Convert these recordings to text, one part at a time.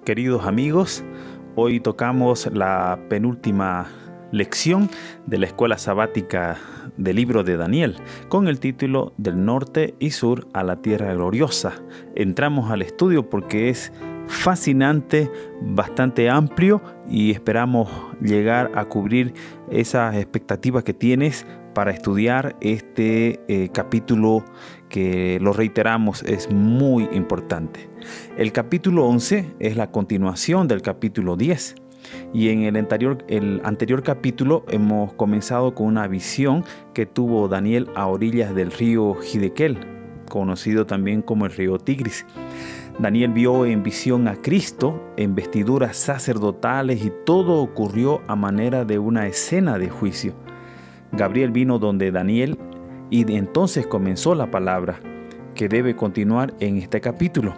queridos amigos. Hoy tocamos la penúltima lección de la escuela sabática del libro de Daniel, con el título Del norte y sur a la tierra gloriosa. Entramos al estudio porque es fascinante, bastante amplio, y esperamos llegar a cubrir esas expectativas que tienes para estudiar este capítulo que, lo reiteramos, es muy importante. El capítulo 11 es la continuación del capítulo 10. Y en el anterior capítulo hemos comenzado con una visión que tuvo Daniel a orillas del río Hiddekel, conocido también como el río Tigris. Daniel vio en visión a Cristo en vestiduras sacerdotales y todo ocurrió a manera de una escena de juicio. Gabriel vino donde Daniel y entonces comenzó la palabra que debe continuar en este capítulo.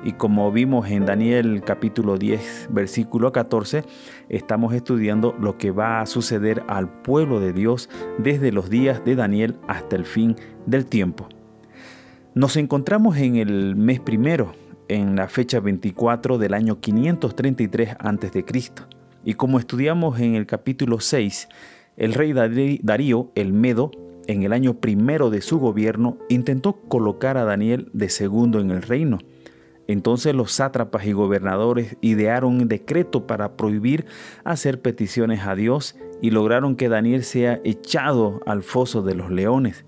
Y como vimos en Daniel capítulo 10, versículo 14, estamos estudiando lo que va a suceder al pueblo de Dios desde los días de Daniel hasta el fin del tiempo. Nos encontramos en el mes primero, en la fecha 24 del año 533 a.C. Y como estudiamos en el capítulo 6, el rey Darío el Medo, en el año primero de su gobierno, intentó colocar a Daniel de segundo en el reino. Entonces los sátrapas y gobernadores idearon un decreto para prohibir hacer peticiones a Dios y lograron que Daniel sea echado al foso de los leones.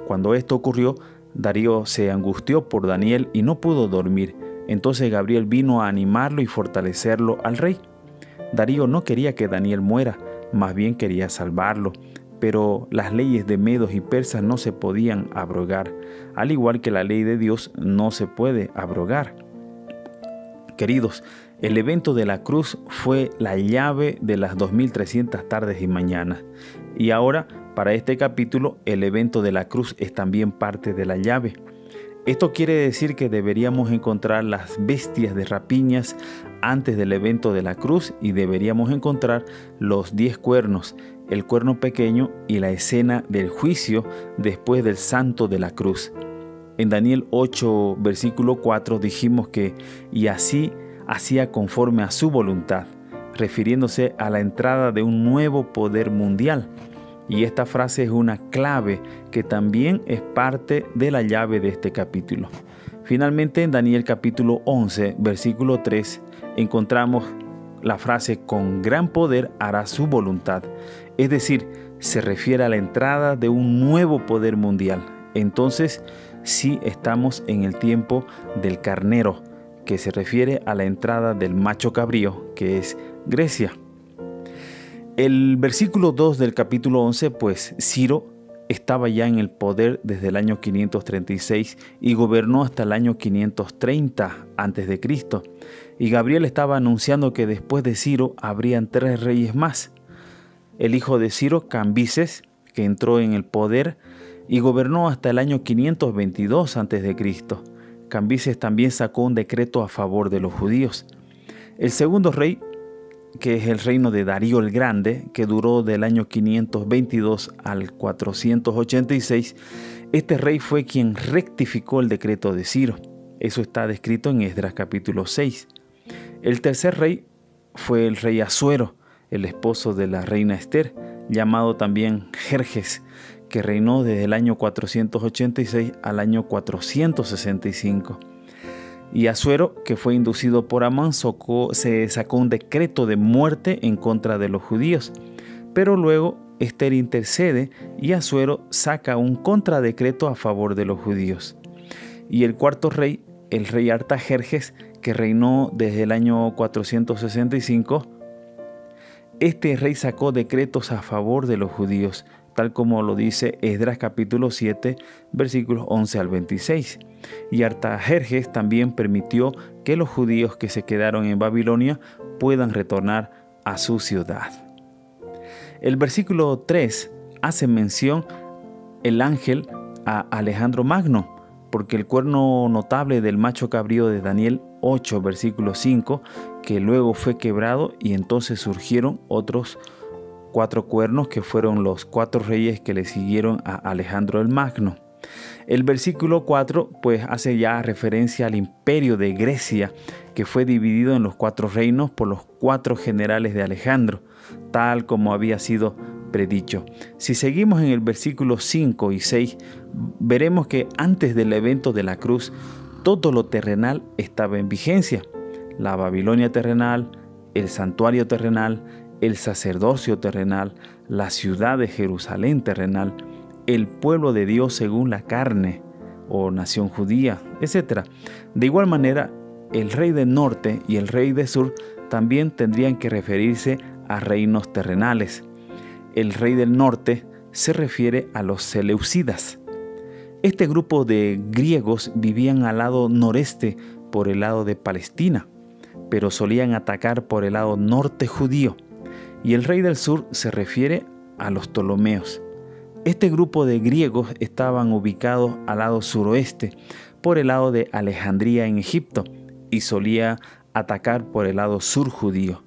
Cuando esto ocurrió, Darío se angustió por Daniel y no pudo dormir. Entonces Gabriel vino a animarlo y fortalecerlo al rey. Darío no quería que Daniel muera, más bien quería salvarlo. Pero las leyes de medos y persas no se podían abrogar, al igual que la ley de Dios no se puede abrogar. Queridos, el evento de la cruz fue la llave de las 2300 tardes y mañanas. Y ahora, para este capítulo, el evento de la cruz es también parte de la llave. Esto quiere decir que deberíamos encontrar las bestias de rapiñas antes del evento de la cruz y deberíamos encontrar los 10 cuernos, el cuerno pequeño y la escena del juicio después del santo de la cruz. En Daniel 8, versículo 4 dijimos que y así hacía conforme a su voluntad, refiriéndose a la entrada de un nuevo poder mundial. Y esta frase es una clave que también es parte de la llave de este capítulo. Finalmente, en Daniel capítulo 11, versículo 3, encontramos la frase con gran poder hará su voluntad. Es decir, se refiere a la entrada de un nuevo poder mundial. Entonces, sí estamos en el tiempo del carnero, que se refiere a la entrada del macho cabrío, que es Grecia. El versículo 2 del capítulo 11, pues Ciro estaba ya en el poder desde el año 536 y gobernó hasta el año 530 a.C. Y Gabriel estaba anunciando que después de Ciro habrían 3 reyes más. El hijo de Ciro, Cambises, que entró en el poder y gobernó hasta el año 522 a.C. Cambises también sacó un decreto a favor de los judíos. El segundo rey, que es el reino de Darío el Grande, que duró del año 522 al 486, este rey fue quien rectificó el decreto de Ciro. Eso está descrito en Esdras capítulo 6. El tercer rey fue el rey Asuero, el esposo de la reina Esther, llamado también Jerjes, que reinó desde el año 486 al año 465. Y Asuero, que fue inducido por Amán, se sacó un decreto de muerte en contra de los judíos. Pero luego Esther intercede y Asuero saca un contradecreto a favor de los judíos. Y el cuarto rey, el rey Artajerjes, que reinó desde el año 465, este rey sacó decretos a favor de los judíos, tal como lo dice Esdras capítulo 7, versículos 11 al 26. Y Artajerjes también permitió que los judíos que se quedaron en Babilonia puedan retornar a su ciudad. El versículo 3 hace mención el ángel a Alejandro Magno, porque el cuerno notable del macho cabrío de Daniel 8, versículo 5, que luego fue quebrado y entonces surgieron otros 4 cuernos que fueron los 4 reyes que le siguieron a Alejandro el Magno. El versículo 4 pues hace ya referencia al imperio de Grecia, que fue dividido en los 4 reinos por los 4 generales de Alejandro, tal como había sido predicho. Si seguimos en el versículo 5 y 6, veremos que antes del evento de la cruz, todo lo terrenal estaba en vigencia. La Babilonia terrenal, el santuario terrenal, el sacerdocio terrenal, la ciudad de Jerusalén terrenal, el pueblo de Dios según la carne o nación judía, etc. De igual manera, el rey del norte y el rey del sur también tendrían que referirse a reinos terrenales. El rey del norte se refiere a los seleucidas. Este grupo de griegos vivían al lado noreste por el lado de Palestina, pero solían atacar por el lado norte judío. Y el rey del sur se refiere a los ptolomeos. Este grupo de griegos estaban ubicados al lado suroeste, por el lado de Alejandría en Egipto, y solía atacar por el lado sur judío.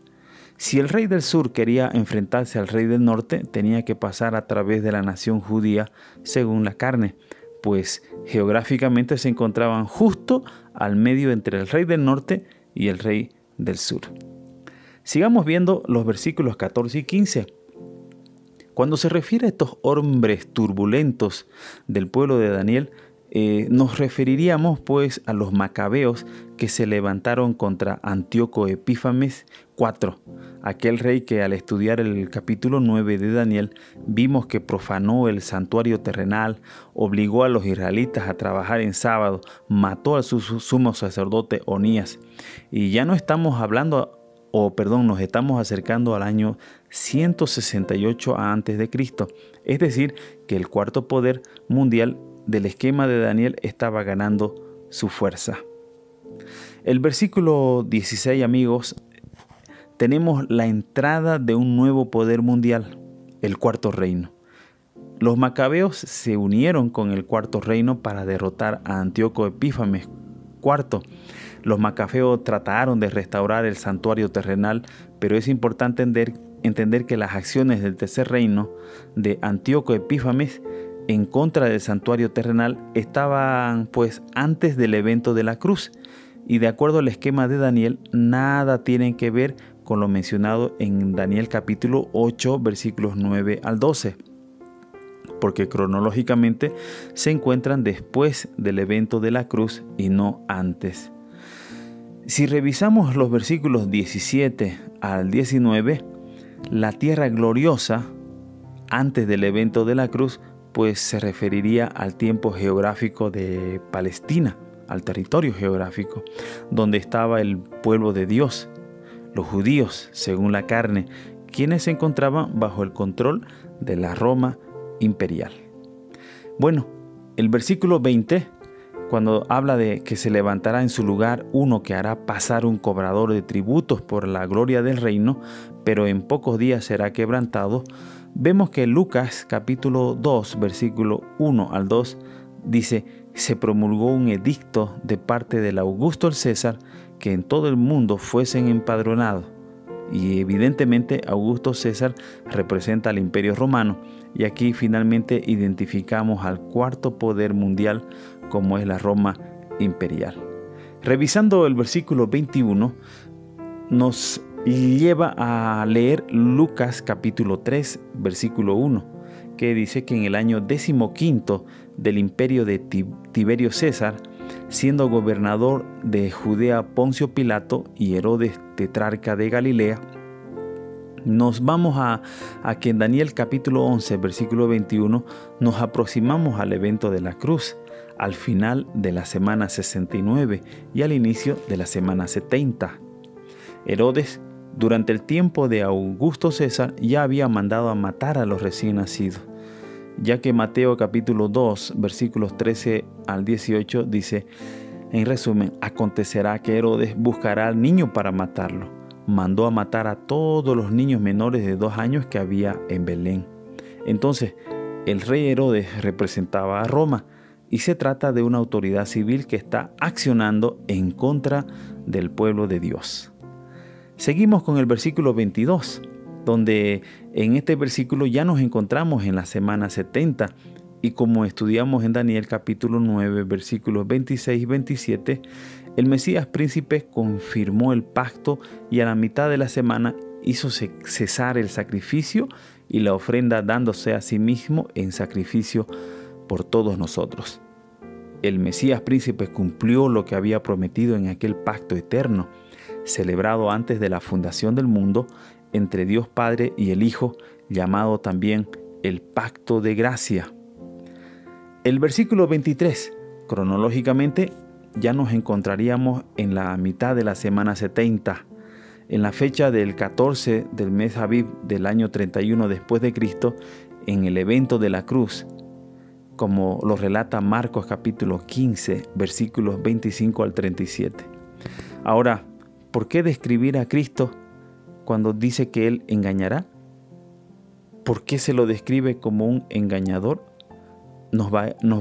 Si el rey del sur quería enfrentarse al rey del norte, tenía que pasar a través de la nación judía según la carne, pues geográficamente se encontraban justo al medio entre el rey del norte y el rey del sur. Sigamos viendo los versículos 14 y 15. Cuando se refiere a estos hombres turbulentos del pueblo de Daniel, nos referiríamos pues a los macabeos que se levantaron contra Antíoco Epífanes IV, aquel rey que al estudiar el capítulo 9 de Daniel vimos que profanó el santuario terrenal, obligó a los israelitas a trabajar en sábado, mató al sumo sacerdote Onías. Y ya no estamos hablando, nos estamos acercando al año 168 a.C., es decir, que el cuarto poder mundial del esquema de Daniel estaba ganando su fuerza. El versículo 16, amigos, tenemos la entrada de un nuevo poder mundial, el cuarto reino. Los macabeos se unieron con el cuarto reino para derrotar a Antíoco Epífanes IV. Los macabeos trataron de restaurar el santuario terrenal, pero es importante entender que las acciones del tercer reino de Antíoco Epífanes en contra del santuario terrenal estaban pues antes del evento de la cruz, y de acuerdo al esquema de Daniel nada tienen que ver con lo mencionado en Daniel capítulo 8 versículos 9 al 12, porque cronológicamente se encuentran después del evento de la cruz y no antes. Si revisamos los versículos 17 al 19, la tierra gloriosa antes del evento de la cruz pues se referiría al tiempo geográfico de Palestina, al territorio geográfico, donde estaba el pueblo de Dios, los judíos, según la carne, quienes se encontraban bajo el control de la Roma imperial. Bueno, el versículo 20, cuando habla de que se levantará en su lugar uno que hará pasar un cobrador de tributos por la gloria del reino, pero en pocos días será quebrantado, vemos que Lucas capítulo 2, versículo 1 al 2, dice: se promulgó un edicto de parte del Augusto el César que en todo el mundo fuesen empadronados. Y evidentemente Augusto César representa al Imperio Romano, y aquí finalmente identificamos al cuarto poder mundial como es la Roma imperial. Revisando el versículo 21, nos lleva a leer Lucas capítulo 3, versículo 1, que dice que en el año 15 del imperio de Tiberio César, siendo gobernador de Judea Poncio Pilato y Herodes tetrarca de Galilea, nos vamos a que en Daniel capítulo 11, versículo 21, nos aproximamos al evento de la cruz, al final de la semana 69 y al inicio de la semana 70. Herodes, durante el tiempo de Augusto César, ya había mandado a matar a los recién nacidos, ya que Mateo capítulo 2, versículos 13 al 18 dice, en resumen, acontecerá que Herodes buscará al niño para matarlo. Mandó a matar a todos los niños menores de 2 años que había en Belén. Entonces, el rey Herodes representaba a Roma, y se trata de una autoridad civil que está accionando en contra del pueblo de Dios. Seguimos con el versículo 22, donde en este versículo ya nos encontramos en la semana 70 Y como estudiamos en Daniel capítulo 9, versículos 26 y 27, el Mesías príncipe confirmó el pacto y a la mitad de la semana hizo cesar el sacrificio y la ofrenda, dándose a sí mismo en sacrificio por todos nosotros. El Mesías príncipe cumplió lo que había prometido en aquel pacto eterno, celebrado antes de la fundación del mundo, entre Dios Padre y el Hijo, llamado también el pacto de gracia. El versículo 23, cronológicamente, ya nos encontraríamos en la mitad de la semana 70, en la fecha del 14 del mes Aviv del año 31 después de Cristo, en el evento de la cruz, como lo relata Marcos capítulo 15, versículos 25 al 37. Ahora, ¿por qué describir a Cristo cuando dice que Él engañará? ¿Por qué se lo describe como un engañador? Nos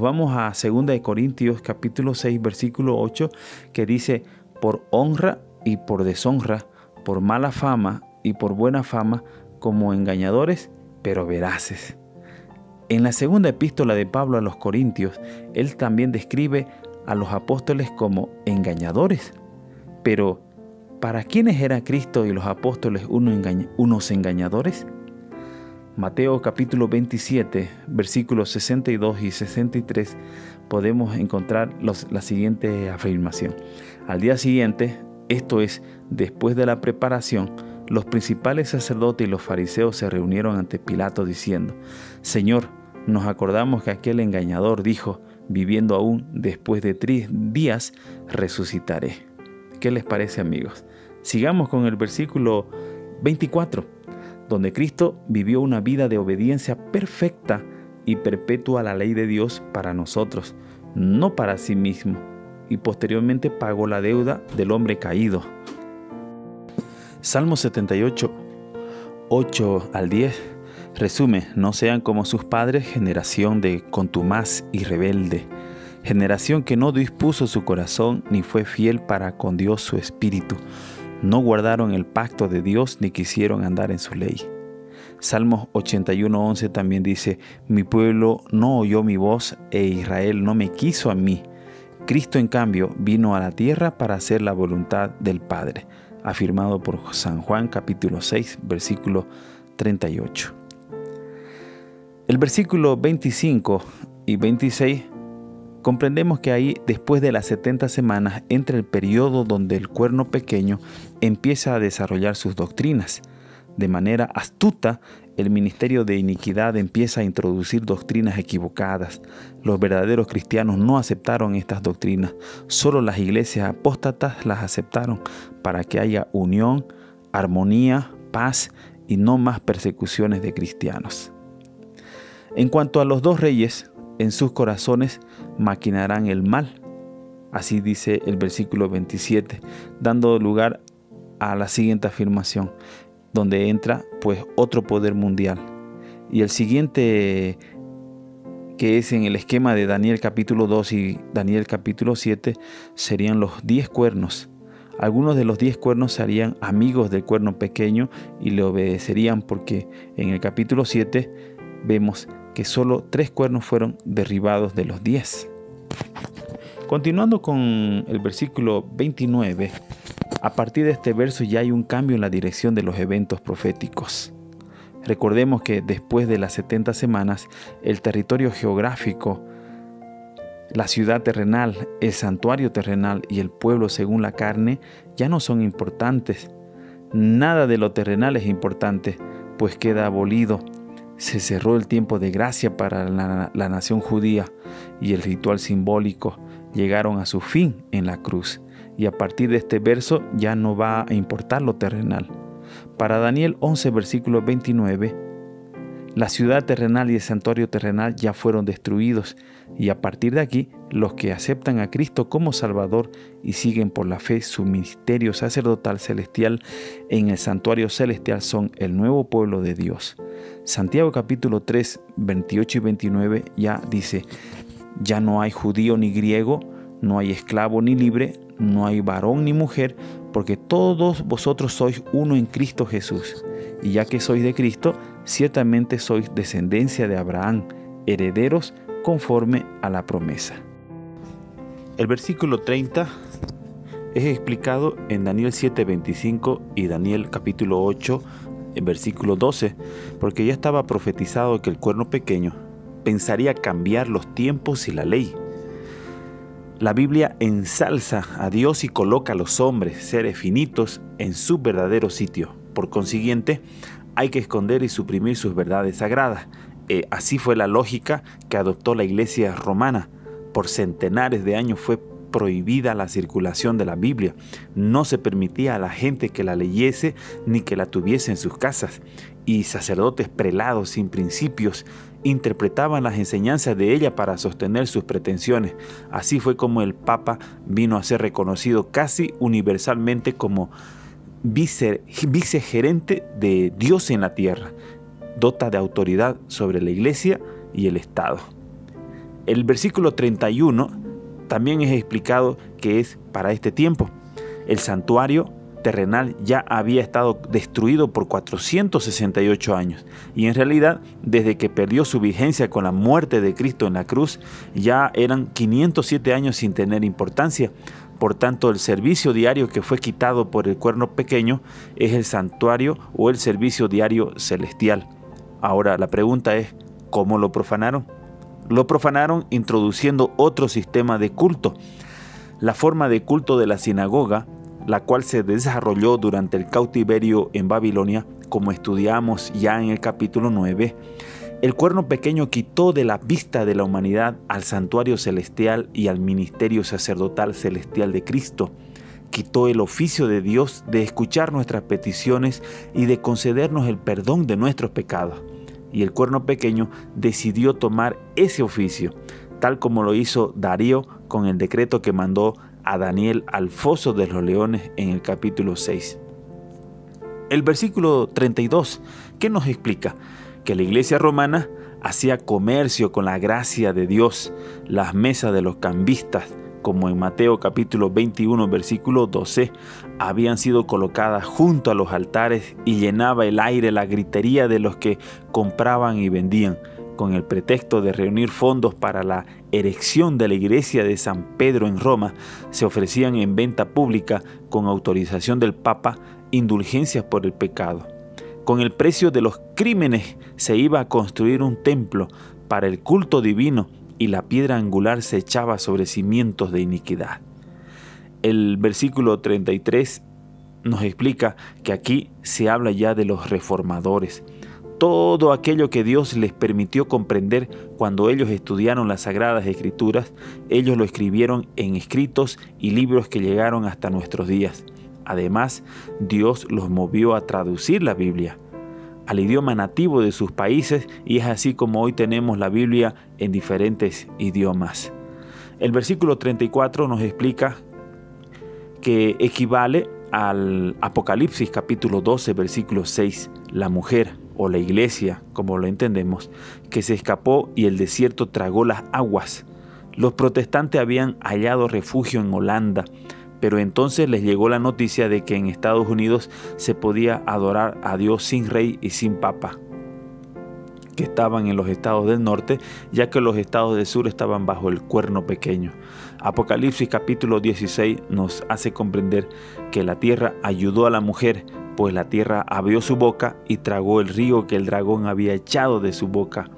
vamos a 2 Corintios capítulo 6, versículo 8, que dice: por honra y por deshonra, por mala fama y por buena fama, como engañadores, pero veraces. En la segunda epístola de Pablo a los Corintios, él también describe a los apóstoles como engañadores. Pero, ¿para quiénes era Cristo y los apóstoles unos engañadores? Mateo capítulo 27, versículos 62 y 63, podemos encontrar la siguiente afirmación. Al día siguiente, esto es, después de la preparación, los principales sacerdotes y los fariseos se reunieron ante Pilato diciendo: Señor, nos acordamos que aquel engañador dijo: viviendo aún, después de 3 días resucitaré. ¿Qué les parece, amigos? Sigamos con el versículo 24. Donde Cristo vivió una vida de obediencia perfecta y perpetua a la ley de Dios para nosotros, no para sí mismo, y posteriormente pagó la deuda del hombre caído. Salmo 78, 8 al 10, resume: no sean como sus padres, generación de contumaz y rebelde, generación que no dispuso su corazón ni fue fiel para con Dios su espíritu. No guardaron el pacto de Dios ni quisieron andar en su ley. Salmos 81:11 también dice: mi pueblo no oyó mi voz e Israel no me quiso a mí. Cristo, en cambio, vino a la tierra para hacer la voluntad del Padre, afirmado por San Juan capítulo 6, versículo 38. El versículo 25 y 26 comprendemos que ahí, después de las 70 semanas, entra el periodo donde el cuerno pequeño empieza a desarrollar sus doctrinas. De manera astuta, el ministerio de iniquidad empieza a introducir doctrinas equivocadas. Los verdaderos cristianos no aceptaron estas doctrinas. Solo las iglesias apóstatas las aceptaron para que haya unión, armonía, paz y no más persecuciones de cristianos. En cuanto a los 2 reyes, en sus corazones maquinarán el mal. Así dice el versículo 27, dando lugar a la siguiente afirmación, donde entra pues otro poder mundial. Y el siguiente, que es en el esquema de Daniel capítulo 2 y Daniel capítulo 7, serían los 10 cuernos. Algunos de los 10 cuernos serían amigos del cuerno pequeño y le obedecerían, porque en el capítulo 7 vemos que solo 3 cuernos fueron derribados de los 10. Continuando con el versículo 29, a partir de este verso ya hay un cambio en la dirección de los eventos proféticos. Recordemos que después de las 70 semanas, el territorio geográfico, la ciudad terrenal, el santuario terrenal y el pueblo según la carne ya no son importantes. Nada de lo terrenal es importante, pues queda abolido. Se cerró el tiempo de gracia para la nación judía y el ritual simbólico llegaron a su fin en la cruz. Y a partir de este verso ya no va a importar lo terrenal. Para Daniel 11, versículo 29, la ciudad terrenal y el santuario terrenal ya fueron destruidos. Y a partir de aquí, los que aceptan a Cristo como Salvador y siguen por la fe su ministerio sacerdotal celestial en el santuario celestial son el nuevo pueblo de Dios. Santiago capítulo 3, 28 y 29 ya dice: ya no hay judío ni griego, no hay esclavo ni libre, no hay varón ni mujer, porque todos vosotros sois uno en Cristo Jesús. Y ya que sois de Cristo, ciertamente sois descendencia de Abraham, herederos conforme a la promesa. El versículo 30 es explicado en Daniel 7:25 y Daniel capítulo 8, en versículo 12, porque ya estaba profetizado que el cuerno pequeño pensaría cambiar los tiempos y la ley. La Biblia ensalza a Dios y coloca a los hombres, seres finitos, en su verdadero sitio. Por consiguiente, hay que esconder y suprimir sus verdades sagradas. Así fue la lógica que adoptó la Iglesia romana. Por centenares de años fue prohibida la circulación de la Biblia. No se permitía a la gente que la leyese ni que la tuviese en sus casas. Y sacerdotes prelados sin principios interpretaban las enseñanzas de ella para sostener sus pretensiones. Así fue como el Papa vino a ser reconocido casi universalmente como vicegerente de Dios en la tierra. Dota de autoridad sobre la Iglesia y el Estado. El versículo 31 también es explicado que es para este tiempo. El santuario terrenal ya había estado destruido por 468 años y en realidad desde que perdió su vigencia con la muerte de Cristo en la cruz ya eran 507 años sin tener importancia. Por tanto, el servicio diario que fue quitado por el cuerno pequeño es el santuario o el servicio diario celestial. Ahora la pregunta es, ¿cómo lo profanaron? Lo profanaron introduciendo otro sistema de culto. La forma de culto de la sinagoga, la cual se desarrolló durante el cautiverio en Babilonia, como estudiamos ya en el capítulo 9, el cuerno pequeño quitó de la vista de la humanidad al santuario celestial y al ministerio sacerdotal celestial de Cristo. Quitó el oficio de Dios de escuchar nuestras peticiones y de concedernos el perdón de nuestros pecados. Y el cuerno pequeño decidió tomar ese oficio, tal como lo hizo Darío con el decreto que mandó a Daniel al foso de los leones en el capítulo 6. El versículo 32, ¿qué nos explica? Que la iglesia romana hacía comercio con la gracia de Dios. Las mesas de los cambistas, como en Mateo capítulo 21, versículo 12, habían sido colocadas junto a los altares y llenaba el aire la gritería de los que compraban y vendían, con el pretexto de reunir fondos para la erección de la iglesia de San Pedro en Roma. Se ofrecían en venta pública, con autorización del Papa, indulgencias por el pecado. Con el precio de los crímenes se iba a construir un templo para el culto divino y la piedra angular se echaba sobre cimientos de iniquidad. El versículo 33 nos explica que aquí se habla ya de los reformadores. Todo aquello que Dios les permitió comprender cuando ellos estudiaron las Sagradas Escrituras, ellos lo escribieron en escritos y libros que llegaron hasta nuestros días. Además, Dios los movió a traducir la Biblia al idioma nativo de sus países y es así como hoy tenemos la Biblia en diferentes idiomas. El versículo 34 nos explica que equivale al Apocalipsis capítulo 12, versículo 6, la mujer o la iglesia, como lo entendemos, que se escapó y el desierto tragó las aguas. Los protestantes habían hallado refugio en Holanda, pero entonces les llegó la noticia de que en Estados Unidos se podía adorar a Dios sin rey y sin papa, que estaban en los estados del norte, ya que los estados del sur estaban bajo el cuerno pequeño. Apocalipsis capítulo 16 nos hace comprender que la tierra ayudó a la mujer, pues la tierra abrió su boca y tragó el río que el dragón había echado de su boca.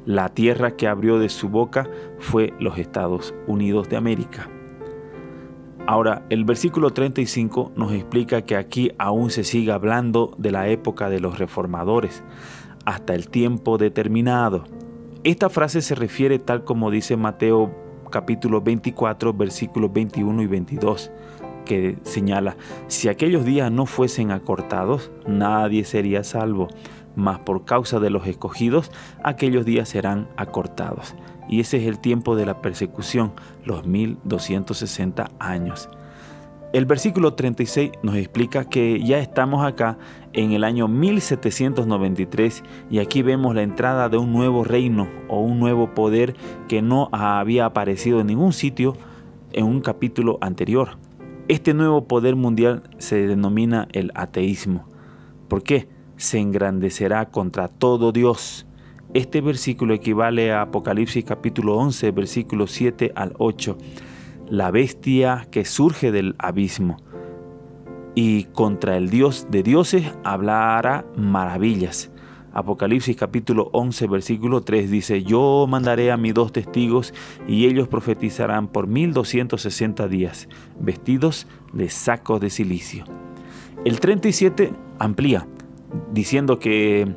La tierra que abrió de su boca fue los Estados Unidos de América. Ahora, el versículo 35 nos explica que aquí aún se sigue hablando de la época de los reformadores, hasta el tiempo determinado. Esta frase se refiere tal como dice Mateo capítulo 24, versículos 21 y 22, que señala: si aquellos días no fuesen acortados, nadie sería salvo, mas por causa de los escogidos, aquellos días serán acortados. Y ese es el tiempo de la persecución, los 1260 años. El versículo 36 nos explica que ya estamos acá en el año 1793 y aquí vemos la entrada de un nuevo reino o un nuevo poder que no había aparecido en ningún sitio en un capítulo anterior. Este nuevo poder mundial se denomina el ateísmo. ¿Por qué? Se engrandecerá contra todo Dios. Este versículo equivale a Apocalipsis capítulo 11, versículos 7 al 8. La bestia que surge del abismo y contra el Dios de dioses hablará maravillas. Apocalipsis capítulo 11, versículo 3 dice: yo mandaré a mis 2 testigos y ellos profetizarán por 1260 días, vestidos de sacos de cilicio. El 37 amplía, diciendo que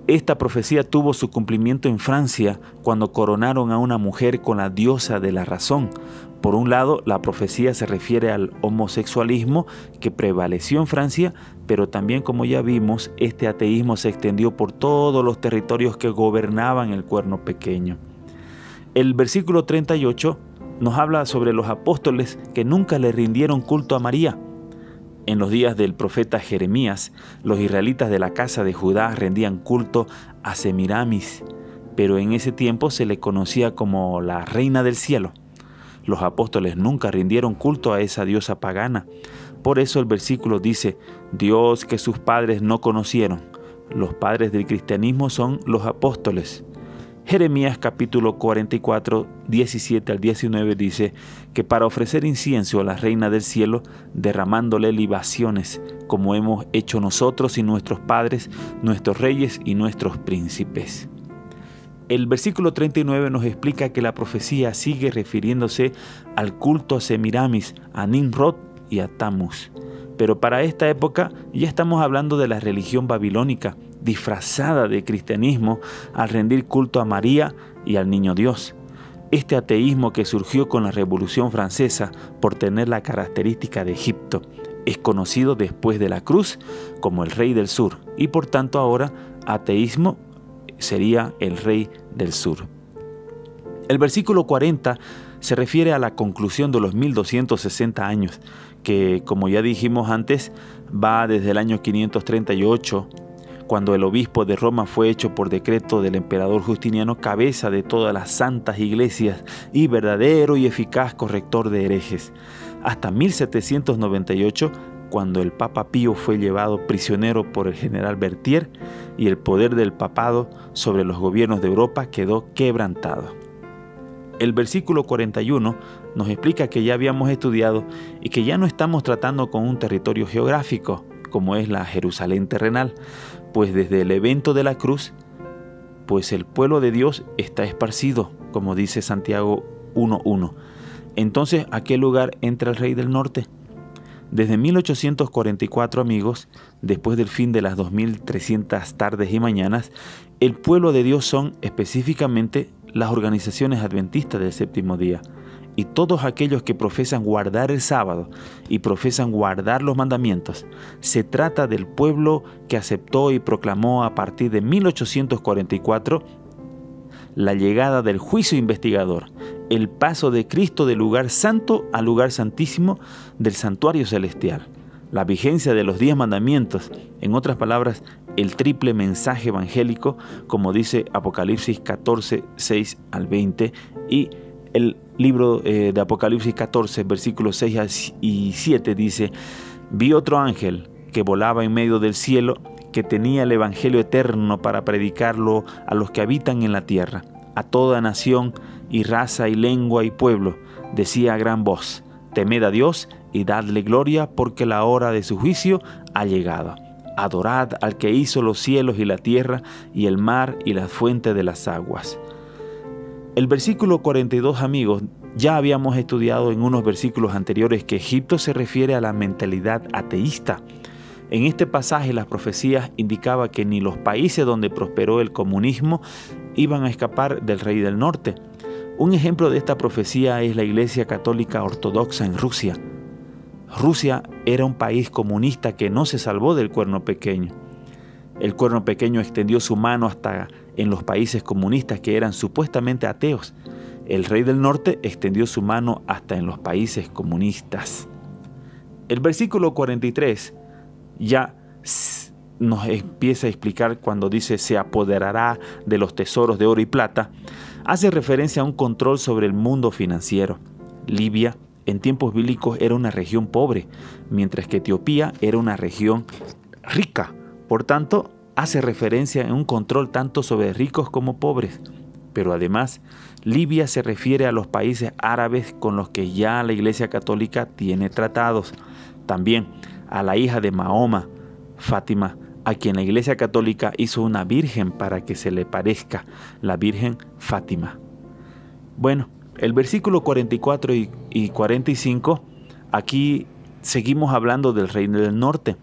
esta profecía tuvo su cumplimiento en Francia cuando coronaron a una mujer con la diosa de la razón. Por un lado, la profecía se refiere al homosexualismo que prevaleció en Francia, pero también, como ya vimos, este ateísmo se extendió por todos los territorios que gobernaban el Cuerno Pequeño. El versículo 38 nos habla sobre los apóstoles que nunca le rindieron culto a María. En los días del profeta Jeremías, los israelitas de la casa de Judá rendían culto a Semiramis, pero en ese tiempo se le conocía como la reina del cielo. Los apóstoles nunca rindieron culto a esa diosa pagana. Por eso el versículo dice: Dios que sus padres no conocieron. Los padres del cristianismo son los apóstoles. Jeremías capítulo 44, 17 al 19 dice que para ofrecer incienso a la reina del cielo, derramándole libaciones, como hemos hecho nosotros y nuestros padres, nuestros reyes y nuestros príncipes. El versículo 39 nos explica que la profecía sigue refiriéndose al culto a Semiramis, a Nimrod y a Tammuz. Pero para esta época ya estamos hablando de la religión babilónica, disfrazada de cristianismo al rendir culto a María y al Niño Dios. Este ateísmo que surgió con la Revolución Francesa por tener la característica de Egipto es conocido después de la cruz como el Rey del Sur y por tanto ahora ateísmo sería el Rey del Sur. El versículo 40 se refiere a la conclusión de los 1260 años, que como ya dijimos antes, va desde el año 538, cuando el obispo de Roma fue hecho por decreto del emperador Justiniano cabeza de todas las santas iglesias y verdadero y eficaz corrector de herejes, hasta 1798, cuando el Papa Pío fue llevado prisionero por el general Berthier y el poder del papado sobre los gobiernos de Europa quedó quebrantado. El versículo 41 nos explica que ya habíamos estudiado y que ya no estamos tratando con un territorio geográfico, como es la Jerusalén terrenal, pues desde el evento de la cruz, pues el pueblo de Dios está esparcido, como dice Santiago 1:1. Entonces, ¿a qué lugar entra el Rey del Norte? Desde 1844, amigos, después del fin de las 2300 tardes y mañanas, el pueblo de Dios son específicamente las organizaciones adventistas del séptimo día y todos aquellos que profesan guardar el sábado y profesan guardar los mandamientos. Se trata del pueblo que aceptó y proclamó a partir de 1844 la llegada del juicio investigador, el paso de Cristo del lugar santo al lugar santísimo del santuario celestial, la vigencia de los 10 mandamientos, en otras palabras, el triple mensaje evangélico, como dice Apocalipsis 14, 6 al 20, y el libro de Apocalipsis 14, versículos 6 y 7 dice: vi otro ángel que volaba en medio del cielo, que tenía el evangelio eterno para predicarlo a los que habitan en la tierra, a toda nación y raza y lengua y pueblo. Decía a gran voz: temed a Dios y dadle gloria, porque la hora de su juicio ha llegado. Adorad al que hizo los cielos y la tierra y el mar y las fuentes de las aguas. El versículo 42, amigos, ya habíamos estudiado en unos versículos anteriores que Egipto se refiere a la mentalidad ateísta. En este pasaje las profecías indicaban que ni los países donde prosperó el comunismo iban a escapar del Rey del Norte. Un ejemplo de esta profecía es la Iglesia Católica Ortodoxa en Rusia. Rusia era un país comunista que no se salvó del Cuerno Pequeño. El Cuerno Pequeño extendió su mano hasta en los países comunistas que eran supuestamente ateos. El Rey del Norte extendió su mano hasta en los países comunistas. El versículo 43 ya nos empieza a explicar cuando dice se apoderará de los tesoros de oro y plata. Hace referencia a un control sobre el mundo financiero. Libia en tiempos bíblicos era una región pobre, mientras que Etiopía era una región rica. Por tanto, hace referencia a un control tanto sobre ricos como pobres. Pero además, Libia se refiere a los países árabes con los que ya la Iglesia Católica tiene tratados. También a la hija de Mahoma, Fátima, a quien la Iglesia Católica hizo una virgen para que se le parezca, la Virgen Fátima. Bueno, el versículo 44 y 45, aquí seguimos hablando del rey del norte.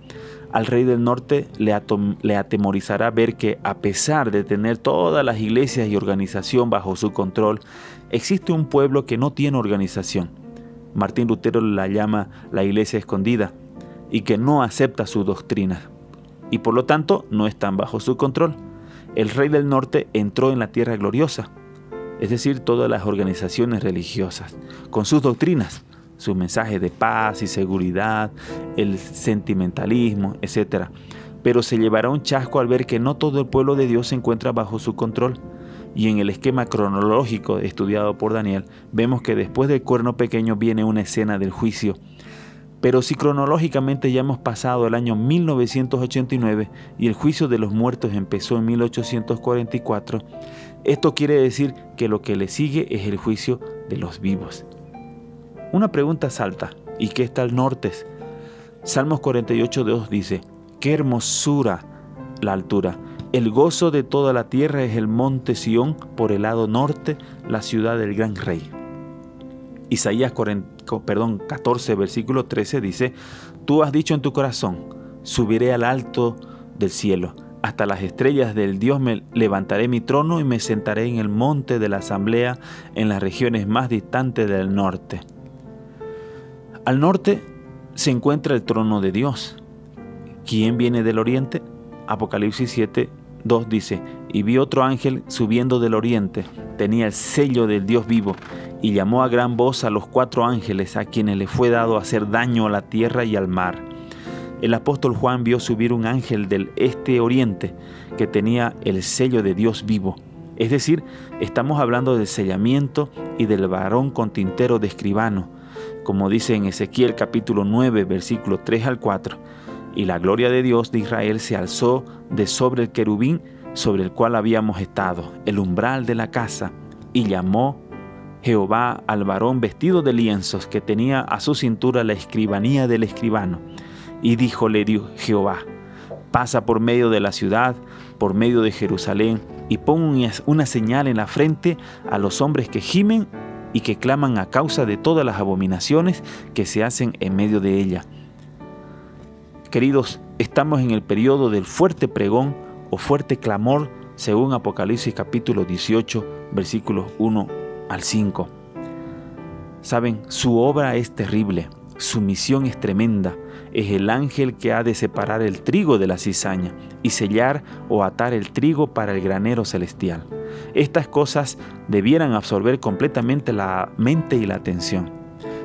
Al rey del norte le atemorizará ver que, a pesar de tener todas las iglesias y organización bajo su control, existe un pueblo que no tiene organización. Martín Lutero la llama la iglesia escondida y que no acepta su doctrina y por lo tanto no están bajo su control. El rey del norte entró en la tierra gloriosa, es decir, todas las organizaciones religiosas, con sus doctrinas, sus mensajes de paz y seguridad, el sentimentalismo, etc. Pero se llevará un chasco al ver que no todo el pueblo de Dios se encuentra bajo su control. Y en el esquema cronológico estudiado por Daniel, vemos que después del cuerno pequeño viene una escena del juicio. Pero si cronológicamente ya hemos pasado el año 1989 y el juicio de los muertos empezó en 1844, esto quiere decir que lo que le sigue es el juicio de los vivos. Una pregunta salta: ¿y qué está al norte? Salmos 48:2 dice: ¡qué hermosura la altura! El gozo de toda la tierra es el monte Sión, por el lado norte, la ciudad del gran rey. Isaías 14, versículo 13 dice: tú has dicho en tu corazón, subiré al alto del cielo, hasta las estrellas del Dios me levantaré mi trono y me sentaré en el monte de la asamblea, en las regiones más distantes del norte. Al norte se encuentra el trono de Dios. ¿Quién viene del oriente? Apocalipsis 7:2 dice: y vi otro ángel subiendo del oriente, tenía el sello del Dios vivo, y llamó a gran voz a los 4 ángeles a quienes le fue dado hacer daño a la tierra y al mar. El apóstol Juan vio subir un ángel del oriente que tenía el sello de Dios vivo. Es decir, estamos hablando del sellamiento y del varón con tintero de escribano, como dice en Ezequiel capítulo 9, versículo 3 al 4. Y la gloria de Dios de Israel se alzó de sobre el querubín sobre el cual habíamos estado, el umbral de la casa, y llamó Jehová al varón vestido de lienzos que tenía a su cintura la escribanía del escribano. Y díjole Jehová: pasa por medio de la ciudad, por medio de Jerusalén, y pon una señal en la frente a los hombres que gimen y que claman a causa de todas las abominaciones que se hacen en medio de ella. Queridos, estamos en el periodo del fuerte pregón o fuerte clamor, según Apocalipsis capítulo 18, versículos 1 al 5. Saben, su obra es terrible, su misión es tremenda. Es el ángel que ha de separar el trigo de la cizaña y sellar o atar el trigo para el granero celestial. Estas cosas debieran absorber completamente la mente y la atención.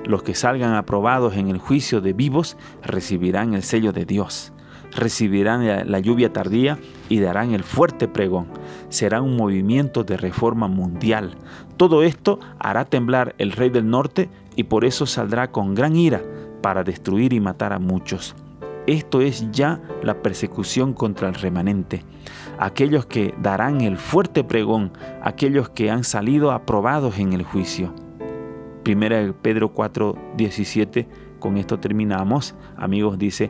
Los que salgan aprobados en el juicio de vivos recibirán el sello de Dios, recibirán la lluvia tardía y darán el fuerte pregón. Será un movimiento de reforma mundial. Todo esto hará temblar el rey del norte y por eso saldrá con gran ira para destruir y matar a muchos. Esto es ya la persecución contra el remanente, aquellos que darán el fuerte pregón, aquellos que han salido aprobados en el juicio. 1 Pedro 4:17, con esto terminamos, amigos, dice: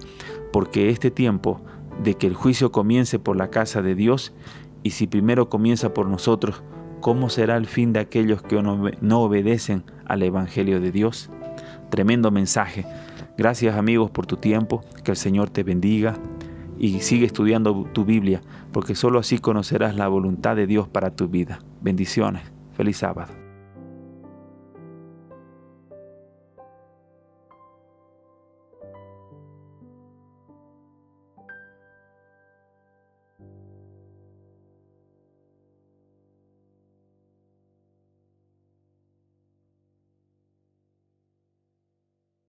porque este tiempo de que el juicio comience por la casa de Dios, y si primero comienza por nosotros, ¿cómo será el fin de aquellos que no obedecen al Evangelio de Dios? Tremendo mensaje. Gracias, amigos, por tu tiempo. Que el Señor te bendiga y sigue estudiando tu Biblia, porque solo así conocerás la voluntad de Dios para tu vida. Bendiciones. Feliz sábado.